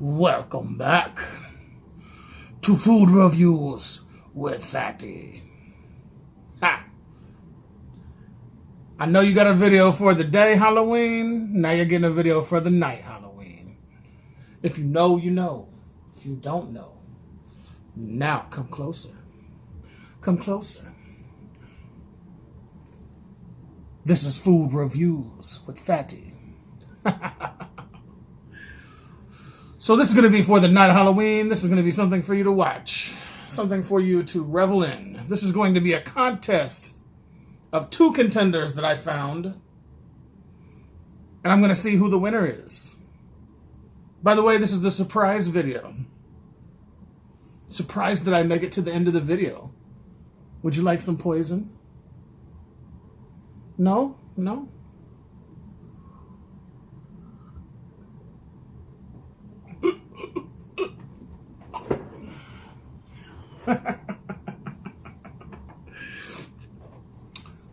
Welcome back to Food Reviews with Fatty. Ha! I know you got a video for the day Halloween. Now you're getting a video for the night Halloween. If you know, you know. If you don't know, now come closer. Come closer. This is Food Reviews with Fatty. So this is going to be for the night of Halloween. This is going to be something for you to watch. Something for you to revel in. This is going to be a contest of 2 contenders that I found. And I'm going to see who the winner is. By the way, this is the surprise video. Surprised that I make it to the end of the video. Would you like some poison? No? No?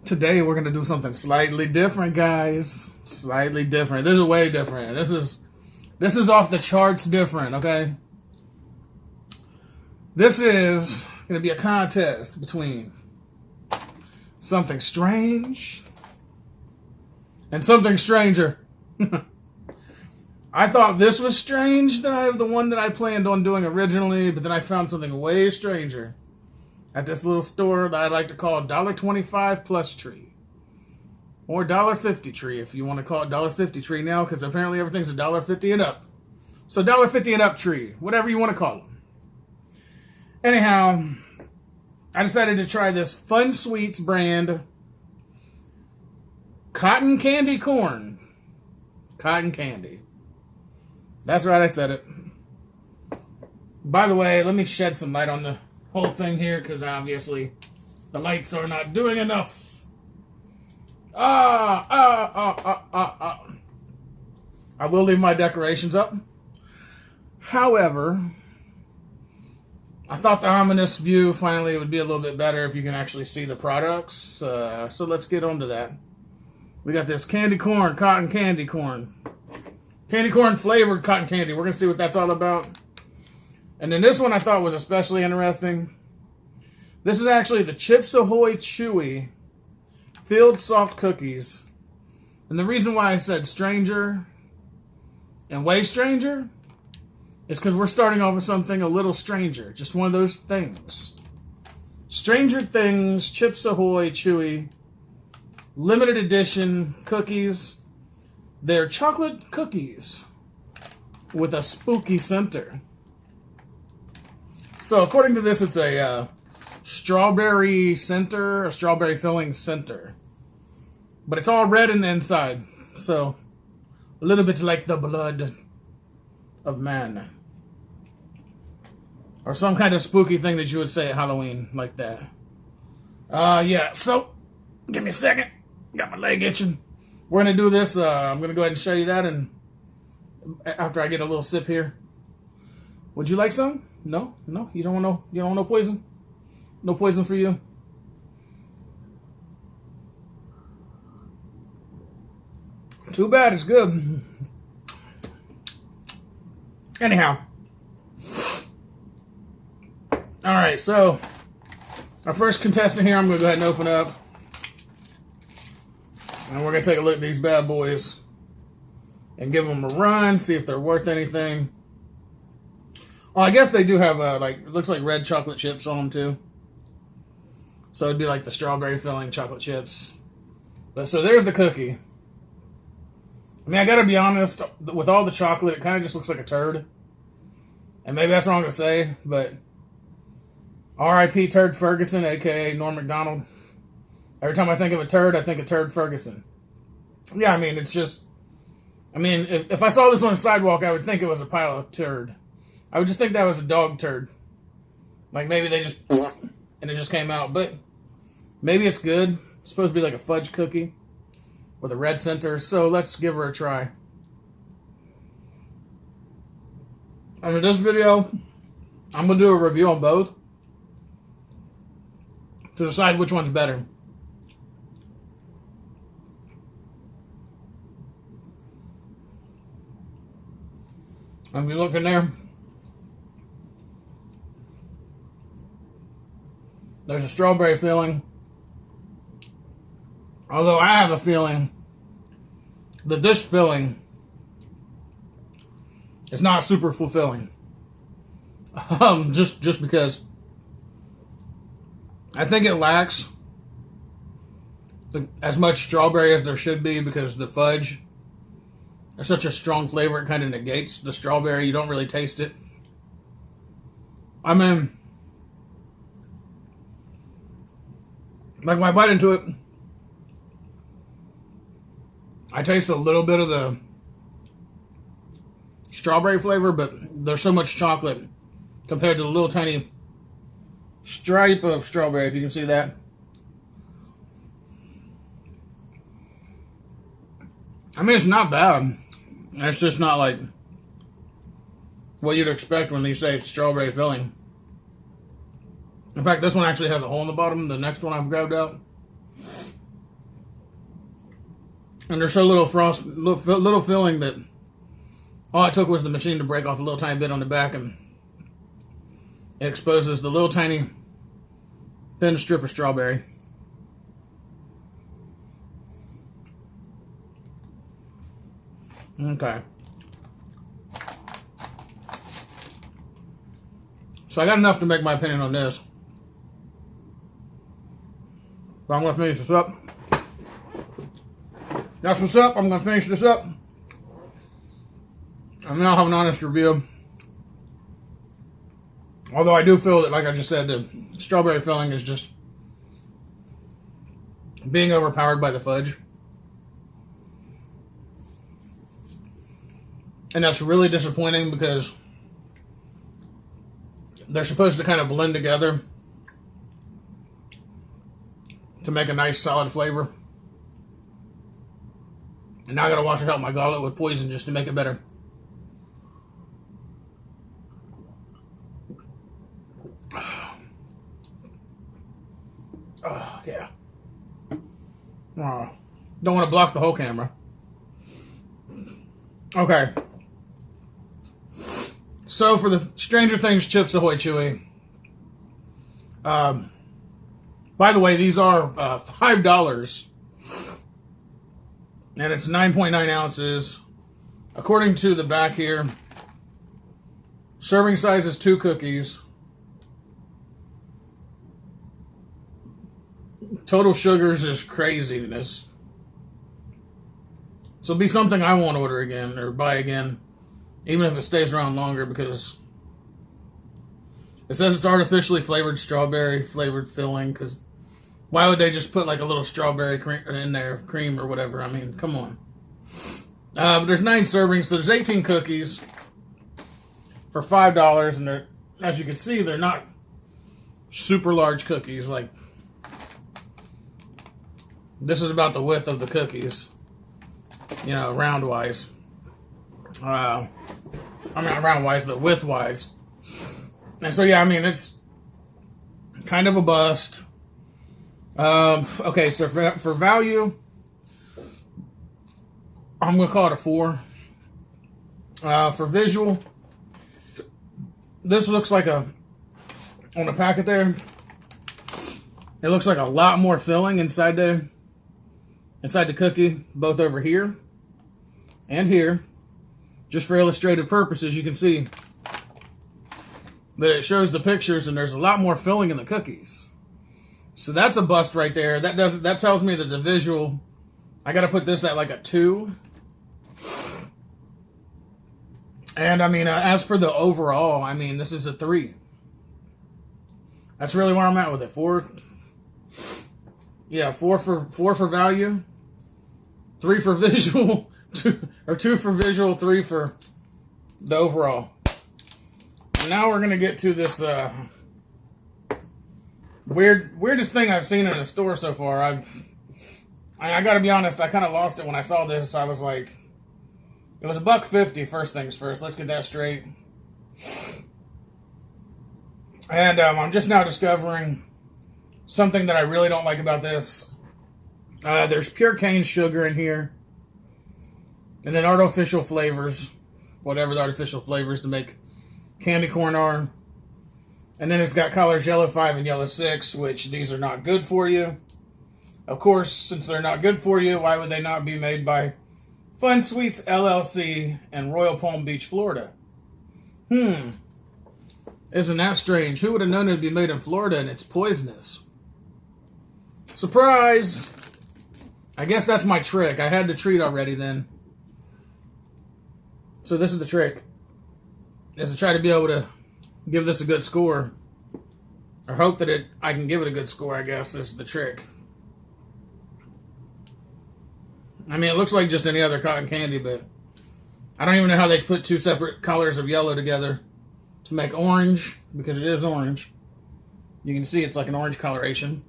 Today we're going to do something slightly different, guys. Slightly different. This is way different. This is off the charts different, okay? This is going to be a contest between something strange and something stranger. I thought this was strange, the one that I planned on doing originally, but then I found something way stranger at this little store that I like to call $1.25 plus tree. Or $1.50 tree, if you want to call it $1.50 tree now, because apparently everything's $1.50 and up. So $1.50 and up tree, whatever you want to call them. Anyhow, I decided to try this Fun Sweets brand cotton candy corn. Cotton candy. That's right, I said it. By the way, let me shed some light on the whole thing here, because obviously the lights are not doing enough. I will leave my decorations up. However, I thought the ominous view finally would be a little bit better if you can actually see the products. So let's get on to that. We got this candy corn, cotton candy corn. Candy corn flavored cotton candy. We're going to see what that's all about. And then this one I thought was especially interesting. This is actually the Chips Ahoy Chewy Filled Soft Cookies. And the reason why I said stranger and way stranger is because we're starting off with something a little stranger. Just one of those things. Stranger Things Chips Ahoy Chewy limited edition cookies. They're chocolate cookies with a spooky center. So according to this, it's a strawberry center, a strawberry filling center. But it's all red in the inside. So a little bit like the blood of man. Or some kind of spooky thing that you would say at Halloween like that. Yeah, so give me a second. Got my leg itching. We're going to do this. I'm going to go ahead and show you that, and after I get a little sip here. Would you like some? No? No? You don't want no poison? No poison for you? Too bad, it's good. Anyhow. Alright, so our first contestant here, I'm going to go ahead and open up. And we're going to take a look at these bad boys and give them a run, see if they're worth anything. Well, I guess they do have, it looks like red chocolate chips on them, too. So it'd be like the strawberry filling chocolate chips. But so there's the cookie. I mean, I got to be honest, with all the chocolate, it kind of just looks like a turd. And maybe that's wrong to say, but R.I.P. Turd Ferguson, a.k.a. Norm Macdonald. Every time I think of a turd, I think of Turd Ferguson. Yeah, I mean, it's just... I mean, if I saw this on the sidewalk, I would think it was a pile of turd. I would just think that was a dog turd. Like, maybe they just... and it just came out. But maybe it's good. It's supposed to be like a fudge cookie with a red center. So let's give her a try. And in this video, I'm going to do a review on both to decide which one's better. If you look in there, there's a strawberry filling. Although I have a feeling that this filling is not super fulfilling. Just because I think it lacks as much strawberry as there should be, because the fudge is such a strong flavor, it kind of negates the strawberry. You don't really taste it. I mean, like when I bite into it, I taste a little bit of the strawberry flavor, but there's so much chocolate compared to the little tiny stripe of strawberry, if you can see that. I mean, it's not bad. It's just not like what you'd expect when you say strawberry filling. In fact, this one actually has a hole in the bottom. The next one I've grabbed out. And there's so little little filling that all it took was the machine to break off a little tiny bit on the back, and it exposes the little tiny thin strip of strawberry. Okay. So I got enough to make my opinion on this. But I'm going to finish this up. That's what's up. I'm going to finish this up. And then I'll have an honest review. Although I do feel that, like I just said, the strawberry filling is just being overpowered by the fudge. And that's really disappointing, because they're supposed to kind of blend together to make a nice solid flavor. And now I gotta wash it out my goblet with poison just to make it better. Oh, yeah. Oh, don't want to block the whole camera. Okay. So for the Stranger Things Chips Ahoy Chewy. By the way, these are $5. And it's 9.9 ounces. According to the back here, serving size is 2 cookies. Total sugars is craziness. So it'll be something I won't order again or buy again, even if it stays around longer, because it says it's artificially flavored strawberry flavored filling. Because why would they just put like a little strawberry cream in there, cream or whatever? I mean, come on. But there's 9 servings, so there's 18 cookies for $5, and they're, as you can see, they're not super large cookies. Like, this is about the width of the cookies, you know, round wise. I mean, not round wise, but width wise. And so, yeah, I mean, it's kind of a bust. Okay, so for value, I'm going to call it a 4. For visual, this looks like on the packet there, it looks like a lot more filling inside the cookie, both over here and here. Just for illustrative purposes, you can see that it shows the pictures and there's a lot more filling in the cookies. So that's a bust right there. That tells me that the visual, I got to put this at like a 2. And I mean, as for the overall, I mean, this is a 3. That's really where I'm at with it. 4. Yeah, 4 for value, 3 for visual, 2 for visual, 3 for the overall. And now we're gonna get to this weirdest thing I've seen in a store so far. I gotta be honest, I kind of lost it when I saw this. I was like, it was $1.50. First things first. Let's get that straight. And I'm just now discovering something that I really don't like about this. There's pure cane sugar in here, and then artificial flavors. whatever the artificial flavors to make candy corn are. And then it's got colors yellow 5 and yellow 6, which these are not good for you. Of course, since they're not good for you, why would they not be made by Fun Sweets LLC in Royal Palm Beach, Florida? Isn't that strange? Who would have known it would be made in Florida and it's poisonous? Surprise! I guess that's my trick. I had the treat already then. So this is the trick. Is to try to be able to give this a good score. Or hope that I can give it a good score, I guess, is the trick. I mean, it looks like just any other cotton candy, but I don't even know how they put two separate colors of yellow together to make orange, because it is orange. You can see it's like an orange coloration.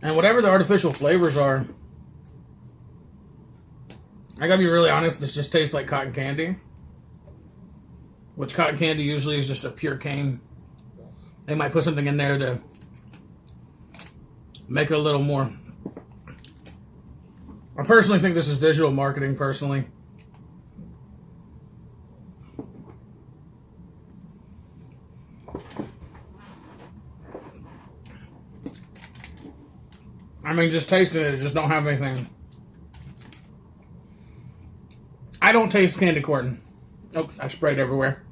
And whatever the artificial flavors are, I gotta be really honest, this just tastes like cotton candy. Which cotton candy usually is just a pure cane. They might put something in there to make it a little more. I personally think this is visual marketing, personally. I mean, just tasting it, just don't have anything. I don't taste candy corn. Oh, I sprayed everywhere.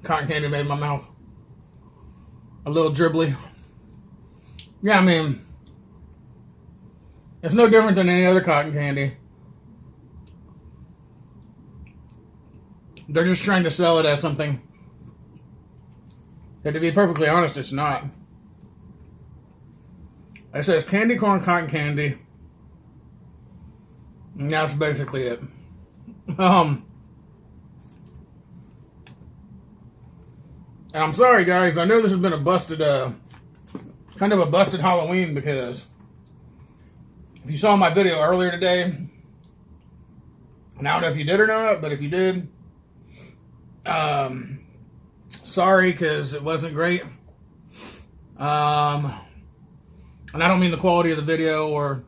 Cotton candy made my mouth a little dribbly. Yeah, I mean, it's no different than any other cotton candy. They're just trying to sell it as something that, to be perfectly honest, it's not. It says candy corn cotton candy. And that's basically it. And I'm sorry, guys. I know this has been a busted, kind of a busted Halloween, because if you saw my video earlier today, and I don't know if you did or not, but if you did, sorry, because it wasn't great. And I don't mean the quality of the video or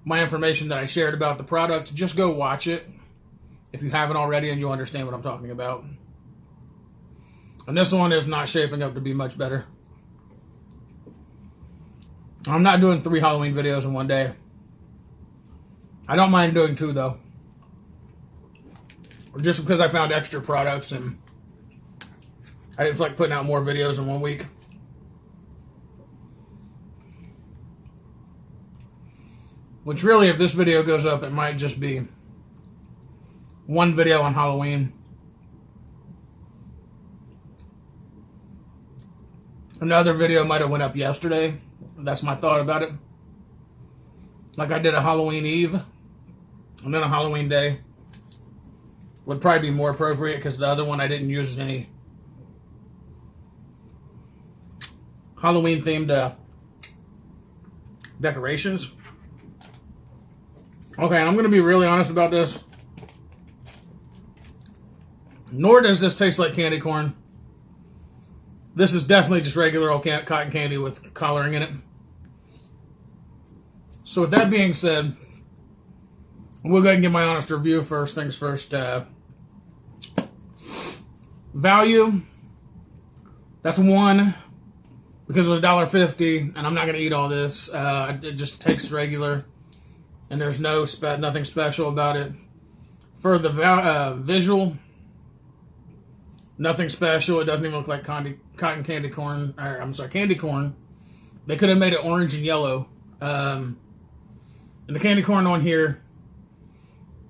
my information that I shared about the product. Just go watch it if you haven't already, and you'll understand what I'm talking about. And this one is not shaping up to be much better. I'm not doing 3 Halloween videos in one day. I don't mind doing 2, though. Just because I found extra products and I didn't feel like putting out more videos in 1 week. Which really, if this video goes up, it might just be 1 video on Halloween. Another video might have went up yesterday. That's my thought about it. Like I did a Halloween Eve and then a Halloween Day. Would probably be more appropriate, because the other one I didn't use any Halloween themed decorations. Okay, I'm going to be really honest about this. Nor does this taste like candy corn. This is definitely just regular old cotton candy with coloring in it. So with that being said, we'll go ahead and give my honest review. First things first. Value. That's 1. Because it was $1.50, and I'm not going to eat all this. It just tastes regular. And there's nothing special about it. For the visual, nothing special. It doesn't even look like cotton candy corn. Or, I'm sorry, candy corn. They could have made it orange and yellow. And the candy corn on here,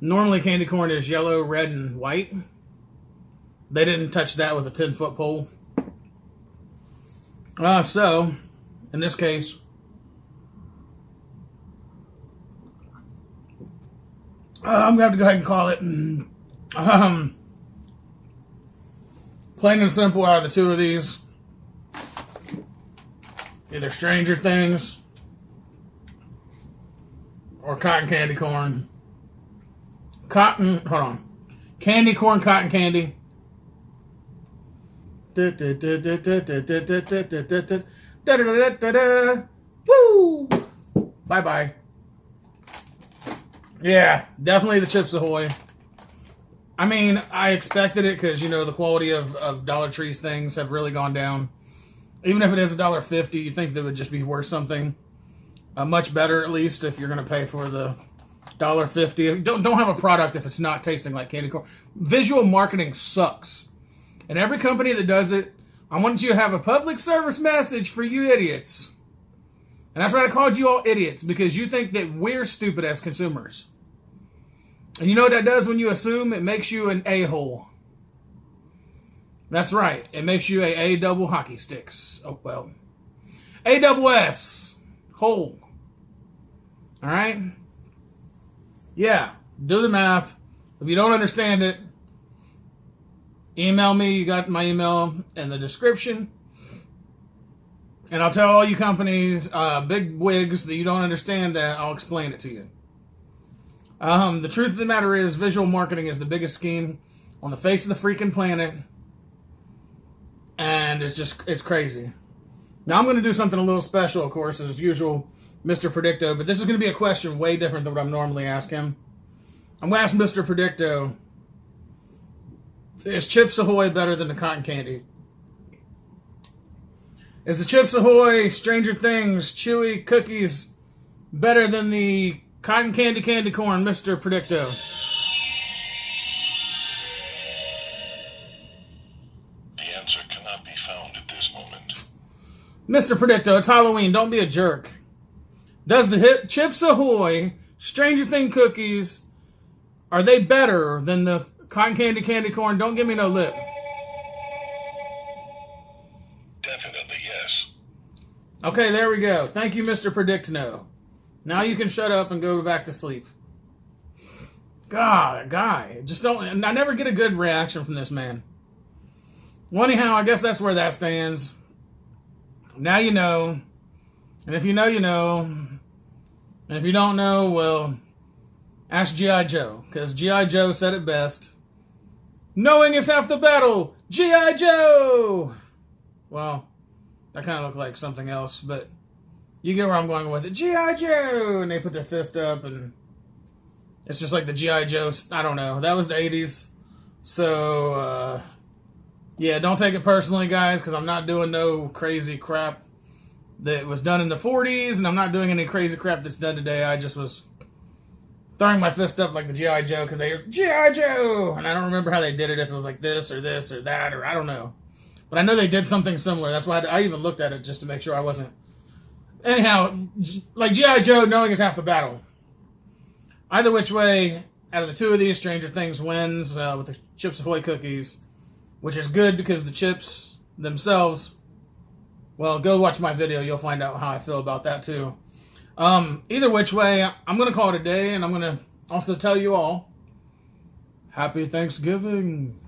normally candy corn is yellow, red, and white. They didn't touch that with a 10-foot pole. So, in this case, I'm going to have to go ahead and call it. Plain and simple, out of the 2 of these, either Stranger Things or cotton candy corn. Candy corn, cotton candy. Woo! Bye-bye. Yeah, definitely the Chips Ahoy. I mean, I expected it because, you know, the quality of Dollar Tree's things have really gone down. Even if it is $1.50, you'd think they would just be worth something much better, at least, if you're going to pay for the $1.50. Don't have a product if it's not tasting like candy corn. Visual marketing sucks. And every company that does it, I want you to have a public service message for you idiots. And that's why I called you all idiots, because you think that we're stupid as consumers. And you know what that does when you assume? It makes you an a-hole. That's right. It makes you a double hockey sticks. Oh, well. A double S. Hole. All right? Yeah. Do the math. If you don't understand it, email me. You got my email in the description. And I'll tell all you companies, big wigs, that you don't understand that, I'll explain it to you. The truth of the matter is, visual marketing is the biggest scheme on the face of the freaking planet. And it's crazy. Now, I'm going to do something a little special, of course, as usual, Mr. Predicto. But this is going to be a question way different than what I'm normally ask him. I'm going to ask Mr. Predicto, is Chips Ahoy better than the cotton candy? Is the Chips Ahoy Stranger Things chewy cookies better than the cotton candy corn, Mr. Predicto? The answer cannot be found at this moment. Mr. Predicto, it's Halloween. Don't be a jerk. Does the Chips Ahoy Stranger Things cookies, are they better than the cotton candy corn? Don't give me no lip. Definitely yes. Okay, there we go. Thank you, Mr. Predicto. Now you can shut up and go back to sleep. God, guy. Just don't... I never get a good reaction from this man. Well, anyhow, I guess that's where that stands. Now you know. And if you know, you know. And if you don't know, well, ask G.I. Joe. Because G.I. Joe said it best. Knowing is half the battle. G.I. Joe! Well, that kind of looked like something else, but you get where I'm going with it. G.I. Joe! And they put their fist up, and it's just like the G.I. Joe. I don't know. That was the 80s. So, yeah, don't take it personally, guys, because I'm not doing no crazy crap that was done in the 40s, and I'm not doing any crazy crap that's done today. I just was throwing my fist up like the G.I. Joe, because they were G.I. Joe! And I don't remember how they did it, if it was like this or that, or I don't know. But I know they did something similar. That's why I even looked at it just to make sure I wasn't. Anyhow, like G.I. Joe, knowing is half the battle. Either which way, out of the two of these, Stranger Things wins with the Chips Ahoy cookies, which is good because the chips themselves, well, go watch my video. You'll find out how I feel about that too. Either which way, I'm going to call it a day, and I'm going to also tell you all, Happy Thanksgiving.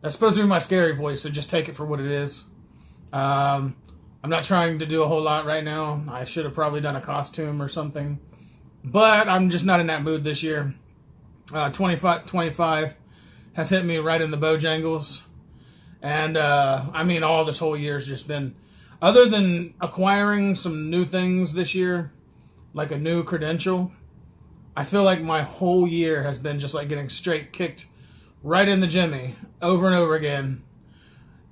That's supposed to be my scary voice, so just take it for what it is. I'm not trying to do a whole lot right now. I should have probably done a costume or something. But I'm just not in that mood this year. 25 has hit me right in the Bojangles. And, I mean, all this whole year has just been... Other than acquiring some new things this year, like a new credential, I feel like my whole year has been just like getting straight kicked right in the jimmy, over and over again,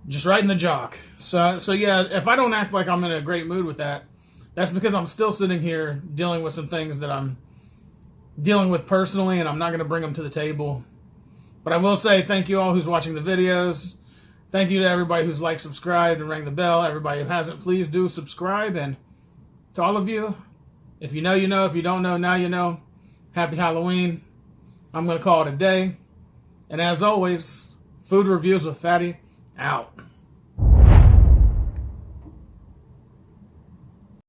just right in the jock. So yeah, if I don't act like I'm in a great mood with that, that's because I'm still sitting here dealing with some things that I'm dealing with personally, and I'm not going to bring them to the table. But I will say thank you all who's watching the videos. Thank you to everybody who's liked, subscribed, and rang the bell. Everybody who hasn't, please do subscribe. And to all of you, if you know, you know. If you don't know, now you know. Happy Halloween. I'm going to call it a day. And as always, Food Reviews with Fatty, out.